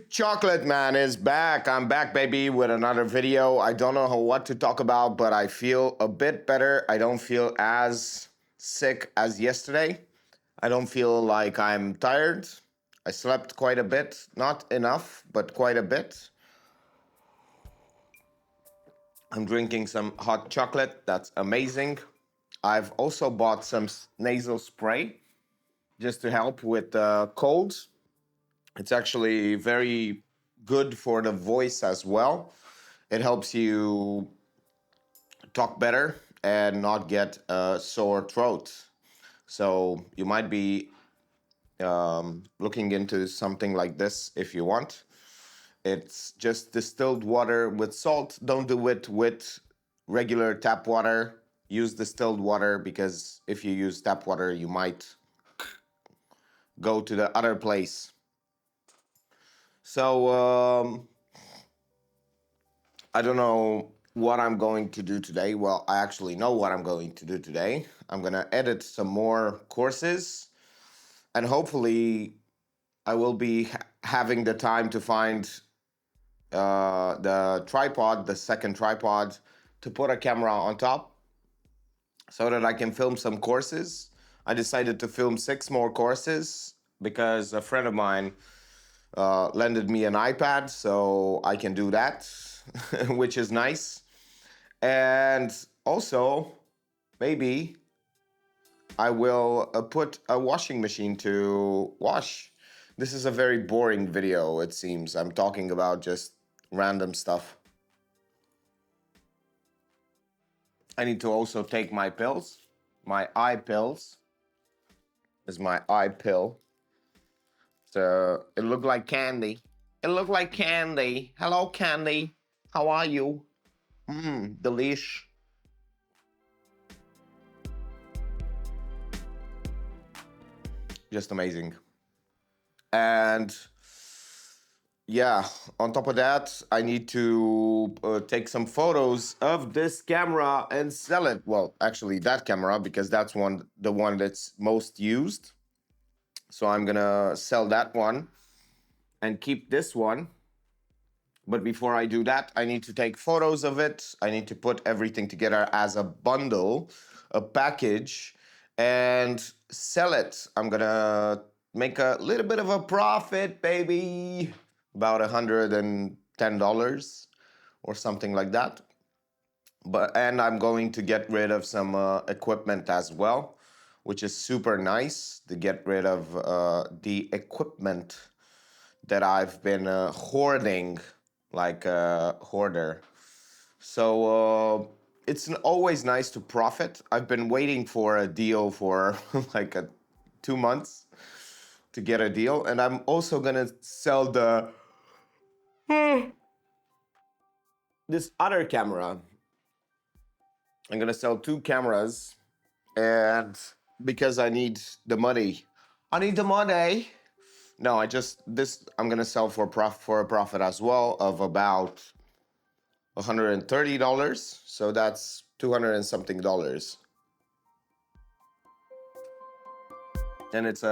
Chocolate Man is back. I'm back, baby, with another video. I don't know what to talk about, but I feel a bit better. I don't feel as sick as yesterday. I don't feel like I'm tired. I slept quite a bit. Not enough, but quite a bit. I'm drinking some hot chocolate. That's amazing. I've also bought some nasal spray just to help with the colds. It's actually very good for the voice as well. It helps you talk better and not get a sore throat. So you might be looking into something like this if you want. It's just distilled water with salt. Don't do it with regular tap water. Use distilled water because if you use tap water, you might go to the other place. So I don't know what I'm going to do today. Well, I actually know what I'm going to do today. I'm going to edit some more courses, and hopefully I will be having the time to find the tripod, the second tripod, to put a camera on top so that I can film some courses. I decided to film 6 more courses because a friend of mine lended me an iPad, so I can do that, which is nice. And also, maybe I will put a washing machine to wash. This is a very boring video, it seems. I'm talking about just random stuff. I need to also take my pills. My eye pills. This is my eye pill. So it looked like candy. It looked like candy. Hello, candy. How are you? Delish. Just amazing. And yeah, on top of that, I need to take some photos of this camera and sell it. Well, actually, that camera, because that's the one that's most used. So I'm gonna sell that one and keep this one. But before I do that, I need to take photos of it. I need to put everything together as a bundle, a package, and sell it. I'm gonna make a little bit of a profit, baby. About $110 or something like that. And I'm going to get rid of some equipment as well, which is super nice to get rid of the equipment that I've been hoarding like a hoarder. So it's always nice to profit. I've been waiting for a deal for like 2 months to get a deal, and I'm also gonna sell this other camera. I'm gonna sell 2 cameras, and because I need the money. I need the money. No, I'm gonna sell for a profit as well of about $130. So that's 200 and something dollars. And it's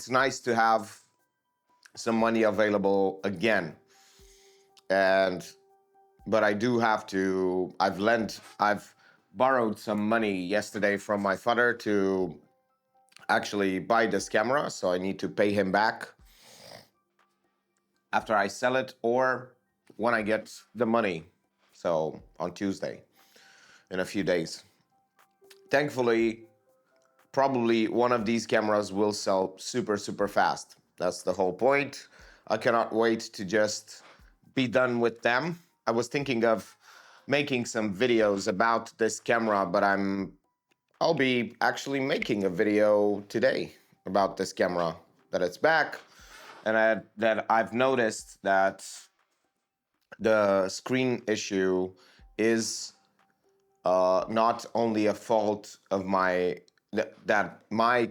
nice to have some money available again. But I do have to. I've borrowed some money yesterday from my father to actually buy this camera, so I need to pay him back after I sell it or when I get the money. So on Tuesday, in a few days. Thankfully, probably one of these cameras will sell super, super fast. That's the whole point. I cannot wait to just be done with them. I was thinking of making some videos about this camera, but I'll be actually making a video today about this camera, that it's back, and that I've noticed that the screen issue is not only a fault of that my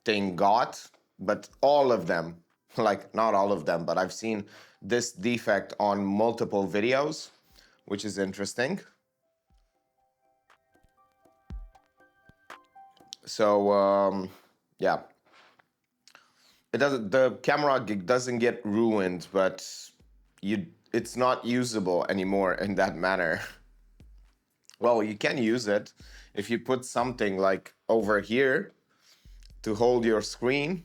thing got, but all of them. Like, not all of them, but I've seen this defect on multiple videos, which is interesting. So yeah, the camera doesn't get ruined, but it's not usable anymore in that manner. Well, you can use it if you put something like over here to hold your screen,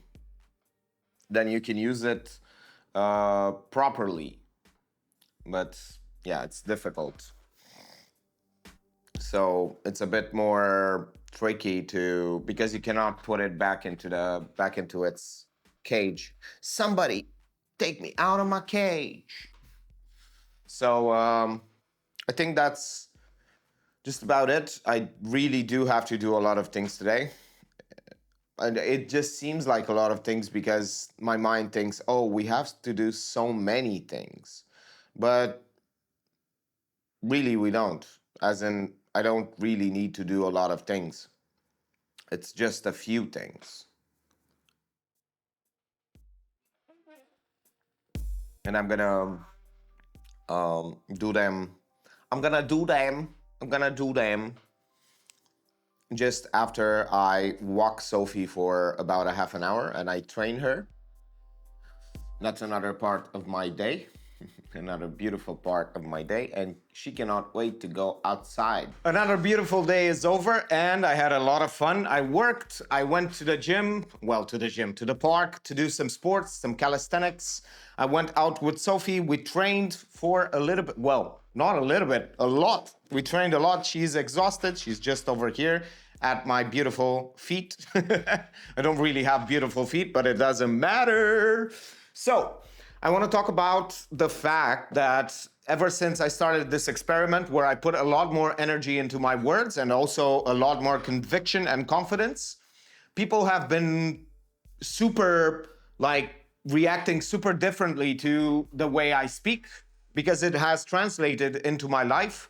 then you can use it properly. But yeah, it's difficult. So it's a bit more tricky to, because you cannot put it back into its cage. Somebody take me out of my cage. So I think that's just about it. I really do have to do a lot of things today. And it just seems like a lot of things because my mind thinks, oh, we have to do so many things. But really, we don't. As in, I don't really need to do a lot of things. It's just a few things. And I'm gonna do them. I'm gonna do them. I'm gonna do them just after I walk Sophie for about a half an hour and I train her. That's another part of my day. Another beautiful part of my day, and she cannot wait to go outside. Another beautiful day is over, and I had a lot of fun. I worked, I went to the gym, to the park to do some sports, some calisthenics. I went out with Sophie. We trained for a little bit, well, not a little bit, a lot. We trained a lot. She's exhausted. She's just over here at my beautiful feet. I don't really have beautiful feet, but it doesn't matter. So, I want to talk about the fact that ever since I started this experiment where I put a lot more energy into my words and also a lot more conviction and confidence, people have been super, like, reacting super differently to the way I speak because it has translated into my life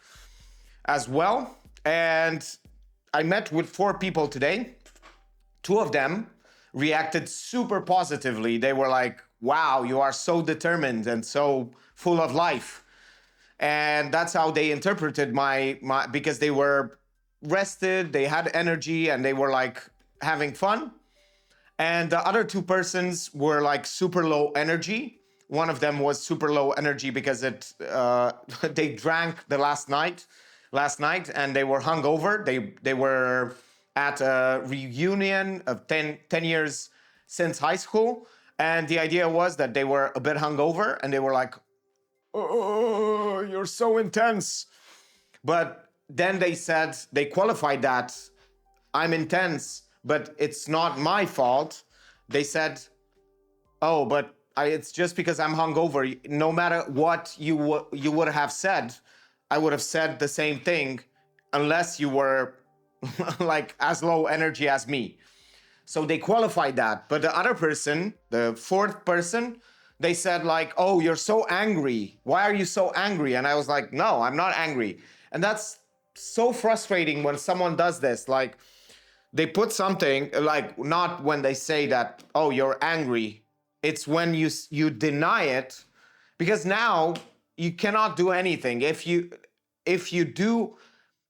as well. And I met with 4 people today. 2 of them reacted super positively. They were like, wow, you are so determined and so full of life. And that's how they interpreted my because they were rested, they had energy, and they were like having fun. And the other 2 persons were like super low energy. One of them was super low energy because they drank the last night, and they were hungover. They were at a reunion of 10 years since high school. And the idea was that they were a bit hungover and they were like, oh, you're so intense. But then they said, they qualified that I'm intense, but it's not my fault. They said, oh, but it's just because I'm hungover. No matter what you would have said, I would have said the same thing unless you were like as low energy as me. So they qualified that. But the other person, the 4th person, they said like, oh, you're so angry. Why are you so angry? And I was like, no, I'm not angry. And that's so frustrating when someone does this. Like they put something like, not when they say that, oh, you're angry. It's when you deny it, because now you cannot do anything. If you do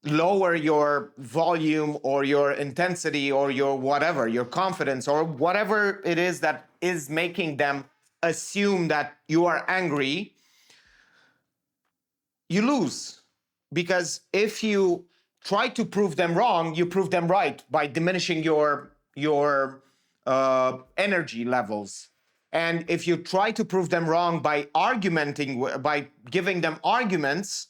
lower your volume or your intensity or your whatever, your confidence or whatever it is that is making them assume that you are angry, you lose. Because if you try to prove them wrong, you prove them right by diminishing your energy levels. And if you try to prove them wrong by argumenting, by giving them arguments,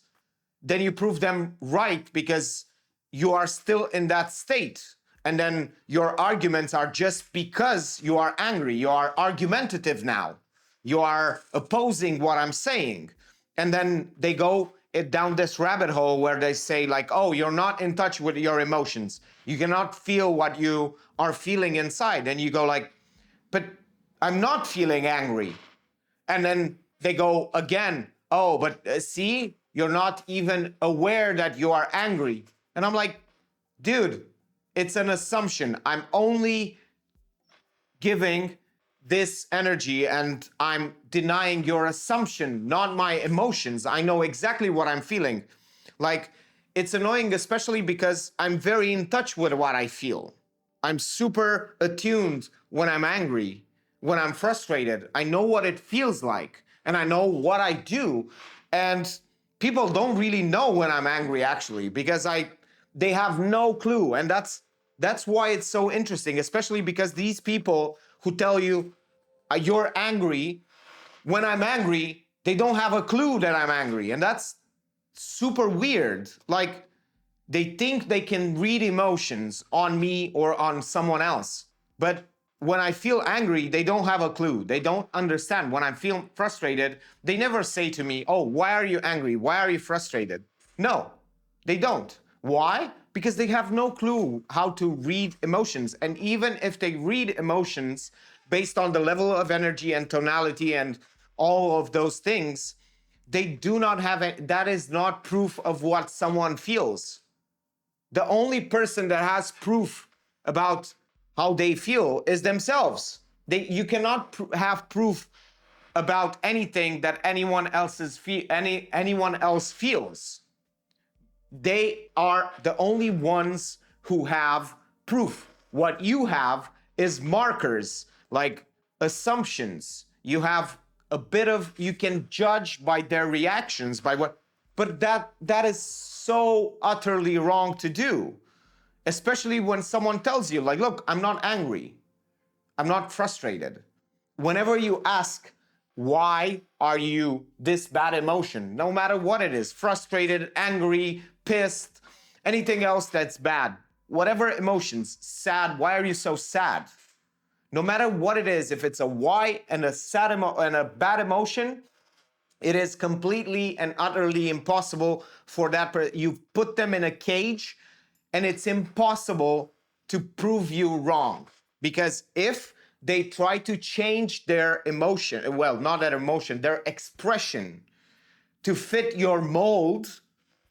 then you prove them right because you are still in that state. And then your arguments are just because you are angry. You are argumentative now. You are opposing what I'm saying. And then they go down this rabbit hole where they say like, oh, you're not in touch with your emotions. You cannot feel what you are feeling inside. And you go like, but I'm not feeling angry. And then they go again, oh, but see, you're not even aware that you are angry. And I'm like, dude, it's an assumption. I'm only giving this energy and I'm denying your assumption, not my emotions. I know exactly what I'm feeling. Like, it's annoying, especially because I'm very in touch with what I feel. I'm super attuned when I'm angry. when I'm frustrated. I know what it feels like, and I know what I do. And people don't really know when I'm angry, actually, because they have no clue. And that's why it's so interesting, especially because these people who tell you you're angry, when I'm angry, they don't have a clue that I'm angry. And that's super weird. Like, they think they can read emotions on me or on someone else. But when I feel angry, they don't have a clue. They don't understand. When I feel frustrated, they never say to me, "Oh, why are you angry? Why are you frustrated?" No, they don't. Why? Because they have no clue how to read emotions. And even if they read emotions based on the level of energy and tonality and all of those things, they do not have it. That is not proof of what someone feels. The only person that has proof about how they feel is themselves. You cannot have proof about anything that anyone else feels. They are the only ones who have proof. What you have is markers, like assumptions. You have a bit of, you can judge by their reactions, by what, but that is so utterly wrong to do. Especially when someone tells you, like, look, I'm not angry, I'm not frustrated. Whenever you ask, why are you this bad emotion? No matter what it is, frustrated, angry, pissed, anything else that's bad, whatever emotions, sad, why are you so sad? No matter what it is, if it's a why and a sad and a bad emotion, it is completely and utterly impossible for that person. You've put them in a cage, and it's impossible to prove you wrong. Because if they try to change their emotion, well, not their emotion, their expression to fit your mold,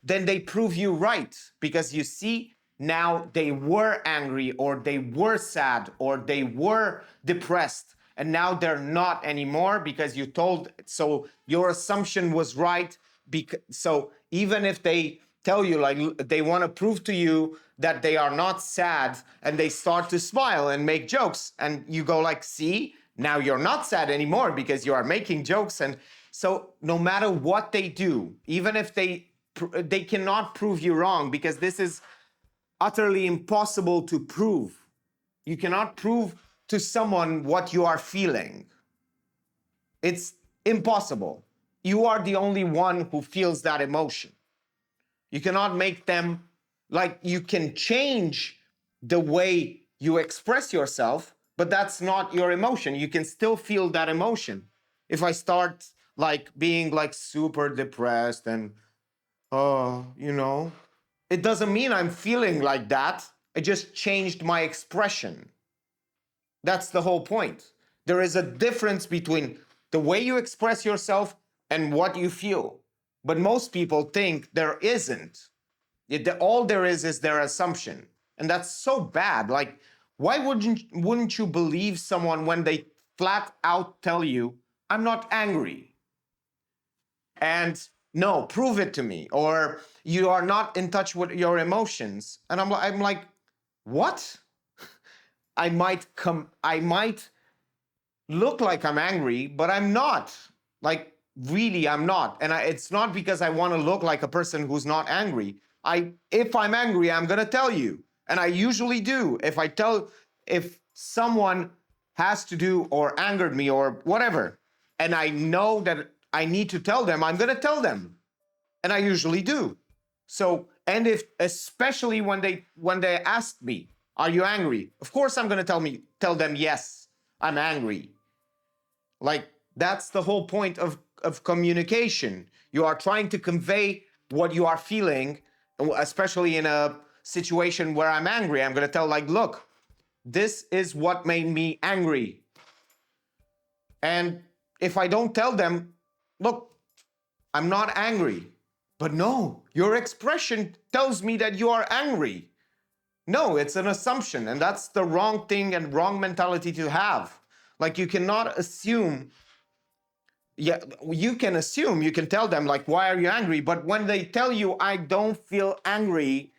then they prove you right. Because you see, now they were angry, or they were sad, or they were depressed, and now they're not anymore because you told. So your assumption was right. So even if they tell you, like, they want to prove to you that they are not sad, and they start to smile and make jokes, and you go like, see, now you're not sad anymore because you are making jokes. And so no matter what they do, even if they cannot prove you wrong, because this is utterly impossible to prove. You cannot prove to someone what you are feeling. It's impossible. You are the only one who feels that emotion. You cannot make them, like, you can change the way you express yourself, but that's not your emotion. You can still feel that emotion. If I start like being like super depressed and it doesn't mean I'm feeling like that. I just changed my expression. That's the whole point. There is a difference between the way you express yourself and what you feel. But most people think there isn't. All there is their assumption. And that's so bad. Like, why wouldn't you believe someone when they flat out tell you, I'm not angry? And no, prove it to me, or you are not in touch with your emotions. And I'm like, what? I might look like I'm angry, but I'm not. Like, really, I'm not. And it's not because I want to look like a person who's not angry. If I'm angry, I'm gonna tell you, and I usually do. If someone has to do or angered me or whatever, and I know that I need to tell them, I'm gonna tell them, and I usually do. So, and if especially when they ask me, "Are you angry?" Of course, I'm gonna tell them, yes, I'm angry. Like, that's the whole point of communication. You are trying to convey what you are feeling, especially in a situation where I'm angry. I'm gonna tell, like, look, this is what made me angry. And if I don't tell them, look, I'm not angry. But no, your expression tells me that you are angry. No, it's an assumption, and that's the wrong thing and wrong mentality to have. Like, you cannot assume. Yeah, you can assume, you can tell them, like, why are you angry? But when they tell you, I don't feel angry,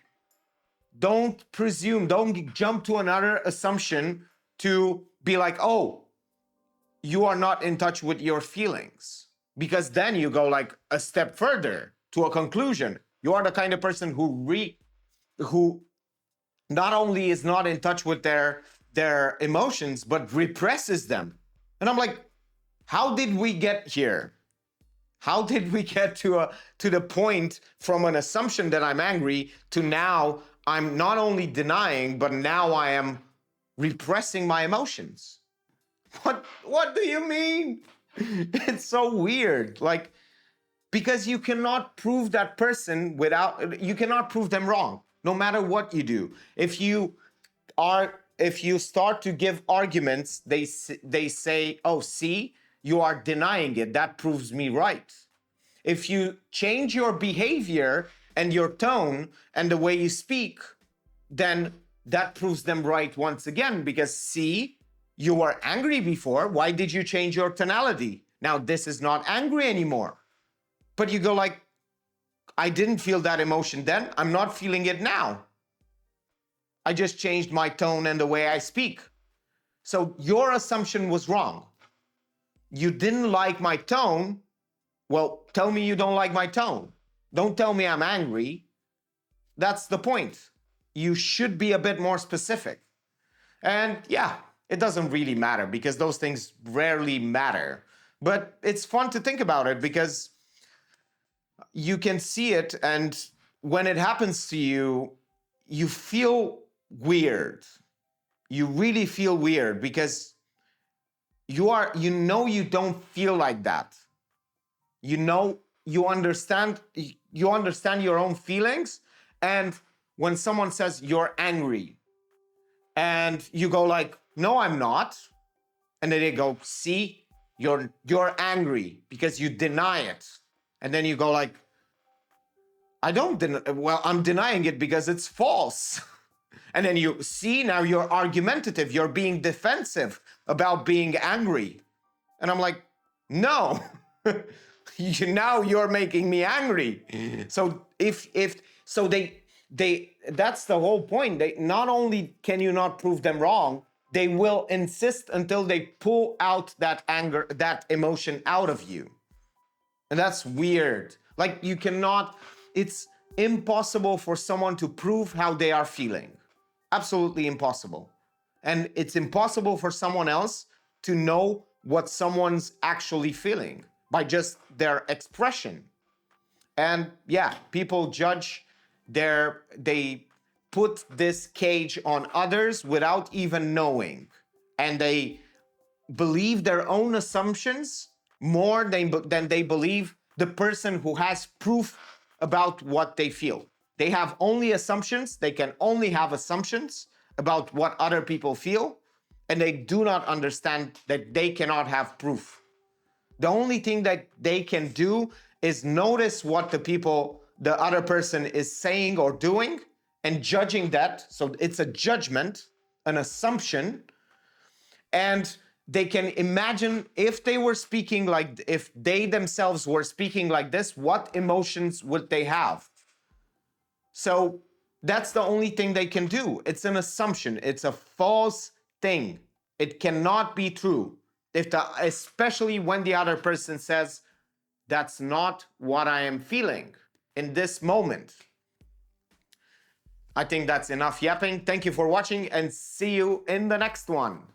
don't presume, don't jump to another assumption to be like, oh, you are not in touch with your feelings, because then you go like a step further to a conclusion. You are the kind of person who not only is not in touch with their emotions, but represses them. And I'm like, how did we get here? How did we get to the point from an assumption that I'm angry to now I'm not only denying, but now I am repressing my emotions? What do you mean? It's so weird. Like, because you cannot prove that person you cannot prove them wrong, no matter what you do. If you start to give arguments, they say, oh, see, you are denying it. That proves me right. If you change your behavior and your tone and the way you speak, then that proves them right once again, because see, you were angry before. Why did you change your tonality? Now this is not angry anymore. But you go like, I didn't feel that emotion then. I'm not feeling it now. I just changed my tone and the way I speak. So your assumption was wrong. You didn't like my tone. Well, tell me you don't like my tone. Don't tell me I'm angry. That's the point. You should be a bit more specific. And yeah, it doesn't really matter because those things rarely matter. But it's fun to think about it because you can see it, and when it happens to you, you feel weird. You really feel weird because you don't feel like that. You understand your own feelings, and when someone says you're angry and you go like, no, I'm not, and then they go, see, you're angry because you deny it. And then you go like, I'm denying it because it's false. And then you see, now you're argumentative, you're being defensive about being angry. And I'm like, no, now you're making me angry. So that's the whole point. They not only can you not prove them wrong, they will insist until they pull out that anger, that emotion out of you. And that's weird. Like it's impossible for someone to prove how they are feeling. Absolutely impossible. And it's impossible for someone else to know what someone's actually feeling by just their expression. And yeah, people judge they put this cage on others without even knowing. And they believe their own assumptions more than they believe the person who has proof about what they feel. They have only assumptions. They can only have assumptions about what other people feel, and they do not understand that they cannot have proof. The only thing that they can do is notice what the other person is saying or doing and judging that. So it's a judgment, an assumption, and they can imagine if they themselves were speaking like this, what emotions would they have? So that's the only thing they can do. It's an assumption. It's a false thing. It cannot be true. Especially when the other person says, that's not what I am feeling in this moment. I think that's enough yapping. Thank you for watching and see you in the next one.